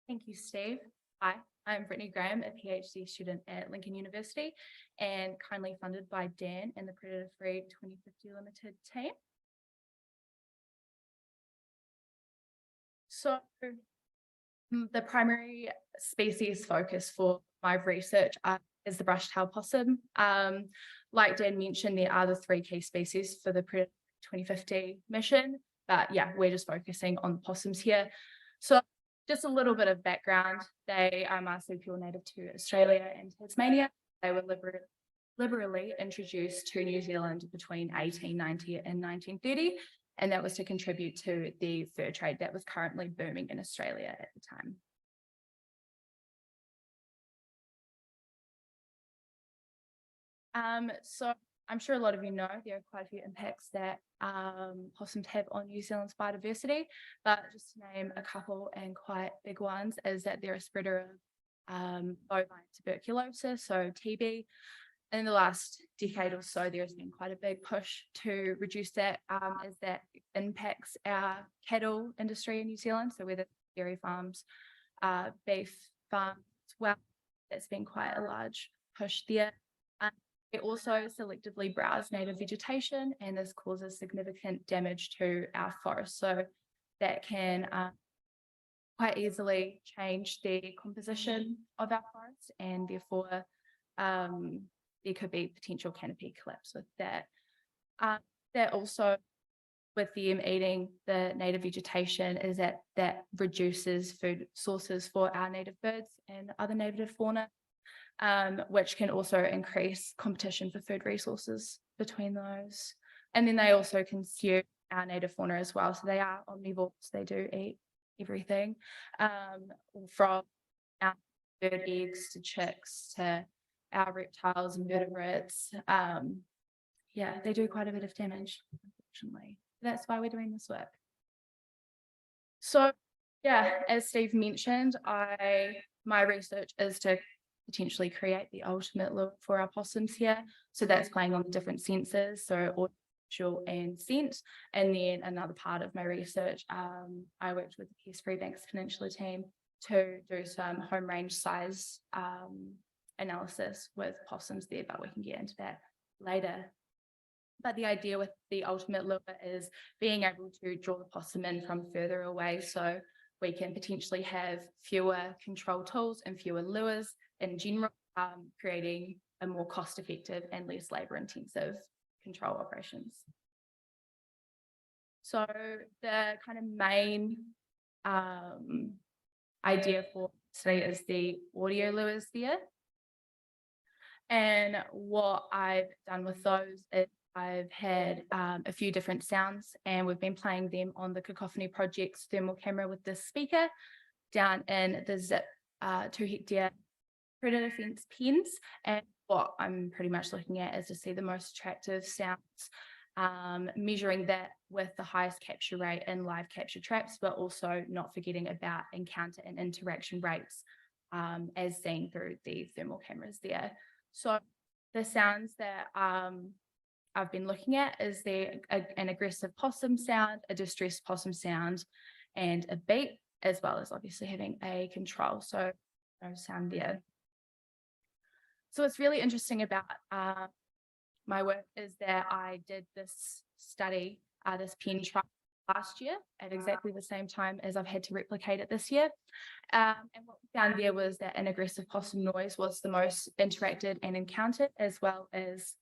Thank you, Steve. Hi, I'm Brittany Graham, a PhD student at Lincoln University and kindly funded by Dan and the Predator Free 2050 Limited team. So the primary species focus for my research is the brush-tailed possum. Like Dan mentioned, there are the three key species for the Predator 2050 mission, but yeah, we're just focusing on the possums here. So just a little bit of background. They are marsupial native to Australia and Tasmania. They were liberally introduced to New Zealand between 1890 and 1930, and that was to contribute to the fur trade that was currently booming in Australia at the time. So I'm sure a lot of you know there are quite a few impacts that possums have on New Zealand's biodiversity, but just to name a couple and quite big ones is that they're a spreader of bovine tuberculosis, so TB. In the last decade or so, there's been quite a big push to reduce that as that impacts our cattle industry in New Zealand. So whether dairy farms, beef farms as well, that's been quite a large push there. They also selectively browse native vegetation, and this causes significant damage to our forests. So that can quite easily change the composition of our forests, and therefore there could be potential canopy collapse with that. That also, with them eating the native vegetation, is that reduces food sources for our native birds and other native fauna, which can also increase competition for food resources between those. And then they also consume our native fauna as well. So they are omnivores, they do eat everything, from our bird eggs to chicks to our reptiles and vertebrates. Yeah, they do quite a bit of damage, unfortunately. That's why we're doing this work. So yeah, as Steve mentioned, my research is to potentially create the ultimate lure for our possums here. So that's playing on the different senses, so visual and scent. And then another part of my research, I worked with the Pest-Free Banks Peninsula team to do some home range size analysis with possums there, but we can get into that later. But the idea with the ultimate lure is being able to draw the possum in from further away, so we can potentially have fewer control tools and fewer lures in general, creating a more cost-effective and less labor-intensive control operations. So the kind of main idea for today is the audio lures there. And what I've done with those is I've had a few different sounds, and we've been playing them on the Cacophony Project's thermal camera with this speaker down in the ZIP 2-hectare predator fence pens. And what I'm pretty much looking at is to see the most attractive sounds, measuring that with the highest capture rate in live capture traps, but also not forgetting about encounter and interaction rates as seen through the thermal cameras there. So the sounds that I've been looking at is an aggressive possum sound, a distressed possum sound, and a beat, as well as obviously having a control, so no sound there. So what's really interesting about my work is that I did this study, this pen trial last year at exactly the same time as I've had to replicate it this year. And what we found there was that an aggressive possum noise was the most interacted and encountered, as well as,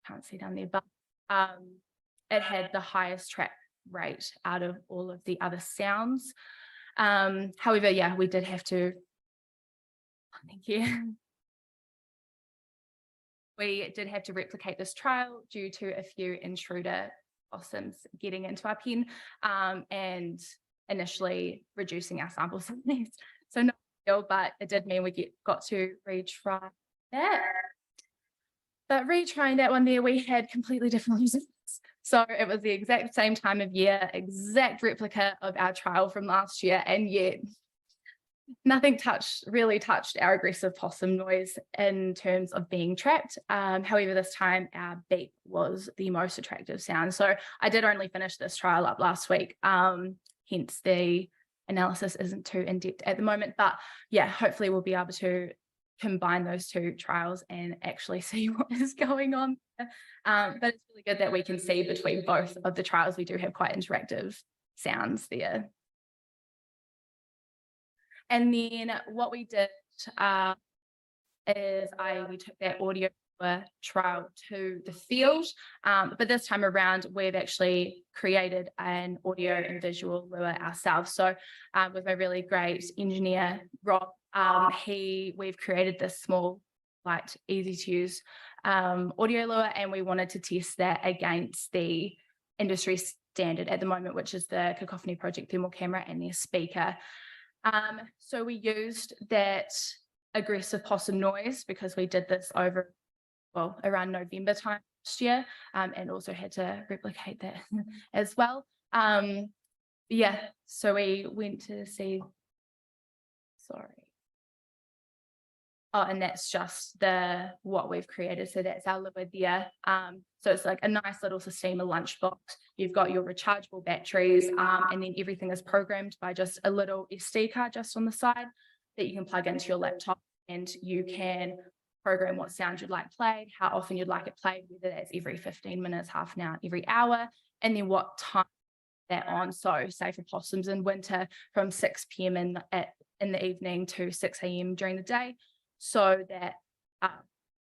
can't see down there, but it had the highest track rate out of all of the other sounds. However, yeah, we did have to, thank you. We did have to replicate this trial due to a few intruder possums getting into our pen and initially reducing our sample size. So not ideal, but it did mean we got to retry that. But retrying that one there, we had completely different results. So it was the exact same time of year, exact replica of our trial from last year, and yet nothing really touched our aggressive possum noise in terms of being trapped. However, this time our beat was the most attractive sound. So I did only finish this trial up last week, hence the analysis isn't too in-depth at the moment, but yeah, hopefully we'll be able to combine those two trials and actually see what is going on. But it's really good that we can see between both of the trials. We do have quite interactive sounds there. And then what we did is we took that audio trial to the field, but this time around we've actually created an audio and visual lure ourselves. So with a really great engineer, Rob, we've created this small, light, easy to use audio lure, and we wanted to test that against the industry standard at the moment, which is the Cacophony Project thermal camera and their speaker. So we used that aggressive possum noise because we did this around November time last year, and also had to replicate that as well. Yeah, so we went to see, and that's just what we've created. So that's our lure there. So it's like a nice little Sistema lunchbox. You've got your rechargeable batteries, and then everything is programmed by just a little SD card just on the side that you can plug into your laptop, and you can program what sound you'd like played, how often you'd like it played, whether that's every 15 minutes, half an hour, every hour, and then what time that on. So say for possums in winter, from 6 p.m. in the evening to 6 a.m. during the day, so that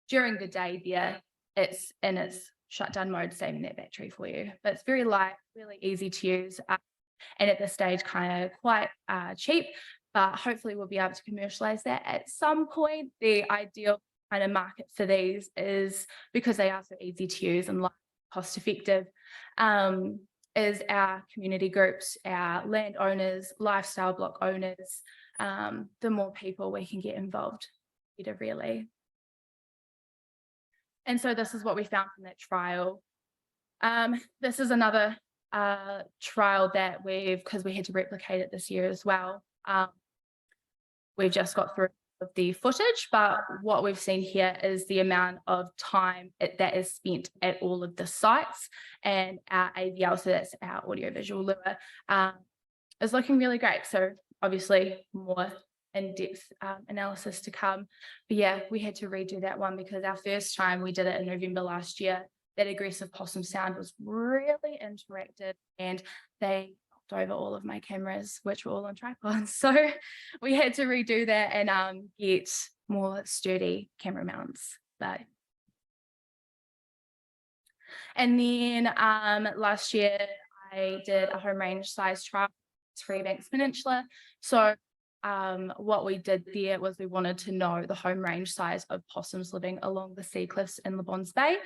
during the day there, it's in its shutdown mode, saving that battery for you. But it's very light, really easy to use, and at this stage kind of quite cheap, but hopefully we'll be able to commercialize that at some point. The ideal kind of market for these is, because they are so easy to use and cost effective, is our community groups, our landowners, lifestyle block owners. The more people we can get involved, the better, really. And so this is what we found from that trial. This is another trial that because we had to replicate it this year as well. We've just got through the footage, but what we've seen here is the amount of time that is spent at all of the sites, and our AVL, so that's our audiovisual lure, is looking really great. So obviously more in-depth analysis to come. But yeah, we had to redo that one because our first time we did it in November last year, that aggressive possum sound was really interactive, and they knocked over all of my cameras, which were all on tripods. So we had to redo that and get more sturdy camera mounts. And then last year I did a home range size trial, Freebanks Peninsula. So what we did there was we wanted to know the home range size of possums living along the sea cliffs in Le Bons Bay,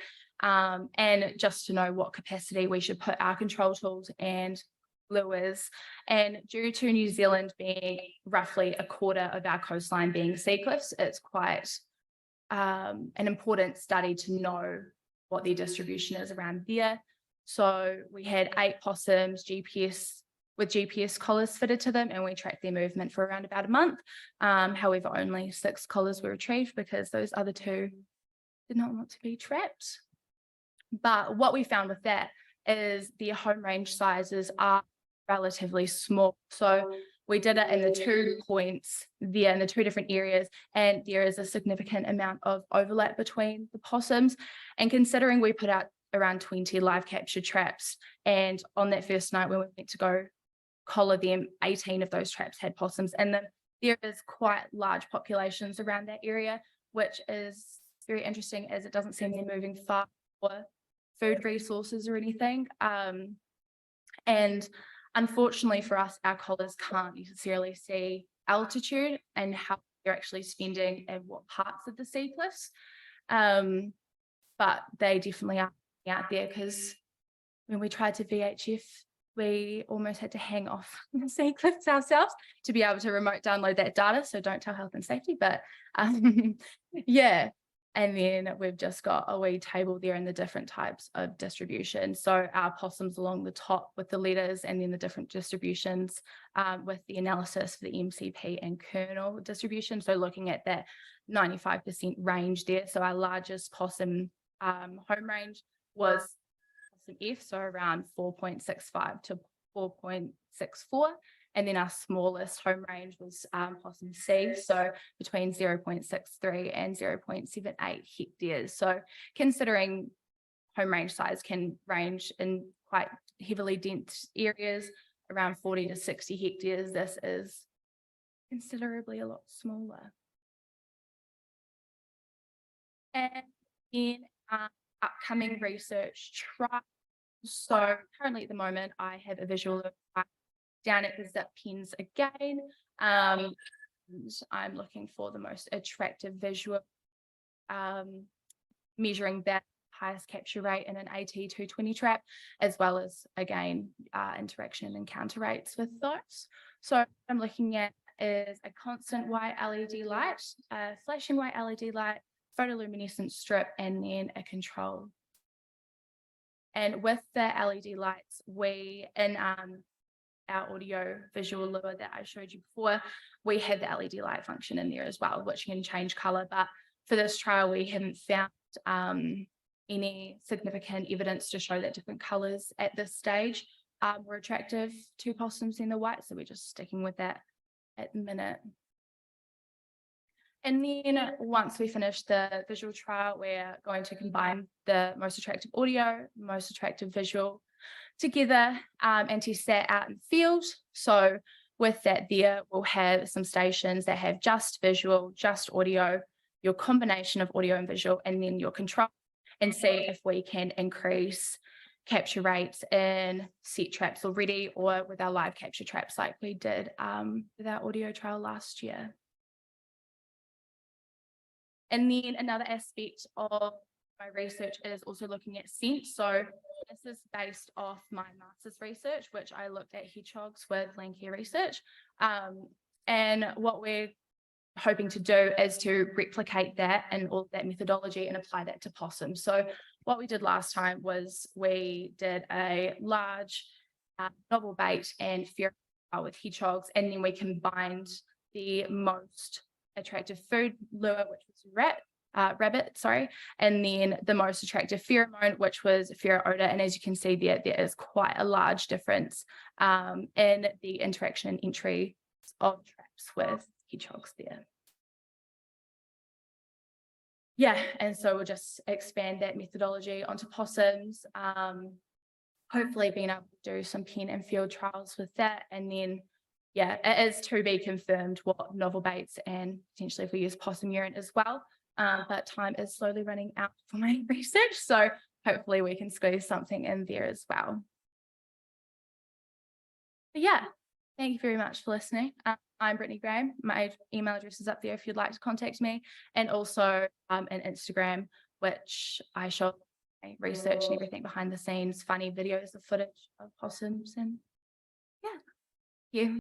and just to know what capacity we should put our control tools and lures. And due to New Zealand being roughly a quarter of our coastline being sea cliffs, it's quite an important study to know what their distribution is around there. So we had 8 possums with GPS collars fitted to them, and we tracked their movement for around about a month. However, only 6 collars were retrieved because those other 2 did not want to be trapped. But what we found with that is the home range sizes are relatively small. So we did it in the 2 points there in the 2 different areas, and there is a significant amount of overlap between the possums. And considering we put out around 20 live capture traps, and on that first night when we went to go collar them, 18 of those traps had possums in them. There is quite large populations around that area, which is very interesting as it doesn't seem they're moving far for food resources or anything. And unfortunately for us, our collars can't necessarily see altitude and how they're actually spending and what parts of the sea cliffs. But they definitely are out there, because when we tried to VHF, we almost had to hang off the sea cliffs ourselves to be able to remote download that data. So don't tell health and safety, but yeah. And then we've just got a wee table there in the different types of distribution. So our possums along the top with the letters, and then the different distributions with the analysis for the MCP and kernel distribution. So looking at that 95% range there. So our largest possum home range was possum F, so around 4.65 to 4.64. And then our smallest home range was possum C, so between 0.63 and 0.78 hectares. So considering home range size can range in quite heavily dense areas, around 40 to 60 hectares, this is considerably a lot smaller. And in upcoming research trials, so currently at the moment, I have a visual down at the zip pens again. And I'm looking for the most attractive visual, measuring that highest capture rate in an AT220 trap, as well as, again, interaction and encounter rates with those. So what I'm looking at is a constant white LED light, a flashing white LED light, photoluminescent strip, and then a control. And with the LED lights, we, in our audio visual lure that I showed you before, we had the LED light function in there as well, which can change color. But for this trial, we haven't found any significant evidence to show that different colors at this stage were attractive to possums than the white. So we're just sticking with that at the minute. And then once we finish the visual trial, we're going to combine the most attractive audio, most attractive visual together and test that out in the field. So with that there, we'll have some stations that have just visual, just audio, your combination of audio and visual, and then your control, and see if we can increase capture rates in set traps already or with our live capture traps like we did with our audio trial last year. And then another aspect of my research is also looking at scent. So this is based off my master's research, which I looked at hedgehogs with Landcare research. And what we're hoping to do is to replicate that and all that methodology and apply that to possums. So what we did last time was we did a large novel bait and pheromone with hedgehogs, and then we combined the most attractive food lure, which was rabbit, and then the most attractive pheromone, which was phero odor. And as you can see there is quite a large difference in the interaction and entry of traps with hedgehogs there. Yeah, and so we'll just expand that methodology onto possums, hopefully being able to do some pen and field trials with that. And then, yeah, it is to be confirmed what novel baits and potentially if we use possum urine as well. But time is slowly running out for my research, so hopefully we can squeeze something in there as well. But yeah, thank you very much for listening. I'm Brittany Graham. My email address is up there if you'd like to contact me, and also an Instagram, which I show my research and everything behind the scenes, funny videos of footage of possums, and yeah. Thank you.